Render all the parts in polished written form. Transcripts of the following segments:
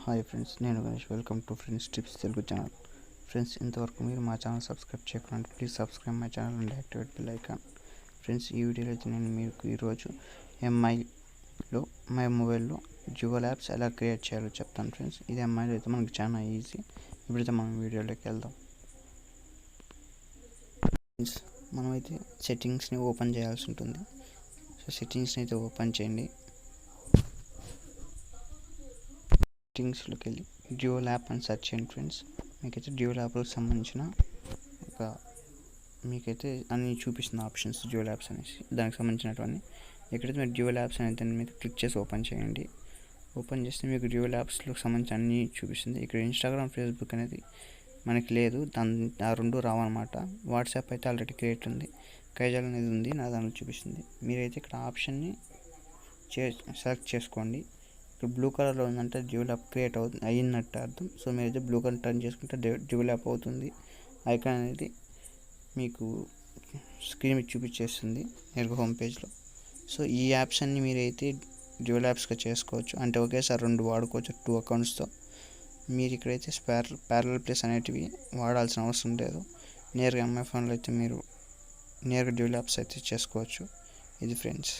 Hi friends, నేను Ganesh. Welcome to friends tips Telugu channel. Friends, ఇంతవరకు మీరు మా ఛానల్ సబ్స్క్రైబ్ చేయకుండా please subscribe my channel and activate bell icon. Friends, ఈ వీడియోలో అయితే నేను మీకు ఈరోజు ఎంఐలో మై మొబైల్లో డ్యూయల్ యాప్స్ ఎలా క్రియేట్ చేయాలో చెప్తాను. ఫ్రెండ్స్, ఇది ఎంఐలో అయితే మనకు చాలా ఈజీ. ఇప్పుడైతే మనం వీడియోలోకి వెళ్దాం. ఫ్రెండ్స్, మనమైతే సెట్టింగ్స్ని ఓపెన్ చేయాల్సి ఉంటుంది. సో సెట్టింగ్స్ని అయితే ఓపెన్ చేయండి. సెట్టింగ్స్లోకి వెళ్ళి డ్యూయల్ యాప్ అని సెర్చ్ చేయండి. ఫ్రెండ్స్, మీకైతే డ్యూయల్ యాప్లకు సంబంధించిన మీకైతే అన్ని చూపిస్తున్న ఆప్షన్స్ డ్యూయల్ యాప్స్ అనేసి దానికి సంబంధించినటువంటి ఎక్కడైతే మీరు డ్యూయల్ యాప్స్ అనేది దాని మీద క్లిక్ చేసి ఓపెన్ చేయండి. ఓపెన్ చేస్తే మీకు డ్యూయల్ యాప్స్లో సంబంధించి అన్నీ చూపిస్తుంది. ఇక్కడ ఇన్స్టాగ్రామ్, ఫేస్బుక్ అనేది మనకి లేదు, ఆ రెండు రావన్నమాట. వాట్సాప్ అయితే ఆల్రెడీ క్రియేట్ ఉంది. కైజాల్ అనేది ఉంది, నా దాంట్లో చూపిస్తుంది. మీరైతే ఇక్కడ ఆప్షన్ని సెలెక్ట్ చేసుకోండి. ఇక్కడ బ్లూ కలర్లో ఉందంటే డ్యూయల్ యాప్ క్రియేట్ అయ్యినట్టు అర్థం. సో మీరైతే బ్లూ కలర్ టర్న్ చేసుకుంటే డ్యూయల్ యాప్ అవుతుంది. ఐకాన్ అనేది మీకు స్క్రీన్ మీద చూపించేస్తుంది నేరుగా హోమ్ పేజ్లో. సో ఈ యాప్స్ అన్నీ మీరైతే డ్యూయల్ యాప్స్గా చేసుకోవచ్చు, అంటే ఒకేసారి రెండు వాడుకోవచ్చు 2 అకౌంట్స్తో. మీరు ఇక్కడైతే ప్యారలల్ ప్లేస్ అనేటివి వాడాల్సిన అవసరం లేదు. నేరుగా ఎంఐ ఫోన్లో అయితే మీరు నేరుగా డ్యూయల్ యాప్స్ అయితే చేసుకోవచ్చు. ఇది ఫ్రెండ్స్,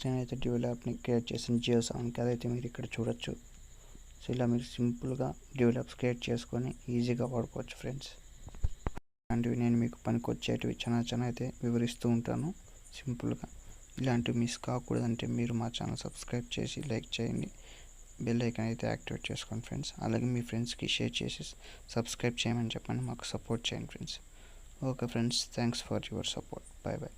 నేనైతే డ్యూయల్ యాప్ని క్రియేట్ చేసిన జియో సాంగ్కి, అదైతే మీరు ఇక్కడ చూడొచ్చు. సో ఇలా మీరు సింపుల్గా డ్యూయల్ యాప్స్ క్రియేట్ చేసుకొని ఈజీగా వాడుకోవచ్చు. ఫ్రెండ్స్, ఇలాంటివి నేను మీకు పనికొచ్చేటివి చాలా అయితే వివరిస్తూ ఉంటాను సింపుల్గా. ఇలాంటివి మిస్ కాకూడదంటే మీరు మా ఛానల్ సబ్స్క్రైబ్ చేసి లైక్ చేయండి, బెల్ ఐకాన్ అయితే యాక్టివేట్ చేసుకోండి. ఫ్రెండ్స్, అలాగే మీ ఫ్రెండ్స్కి షేర్ చేసి సబ్స్క్రైబ్ చేయమని చెప్పండి, మాకు సపోర్ట్ చేయండి. Friends, okay friends, thanks for your support. Bye bye.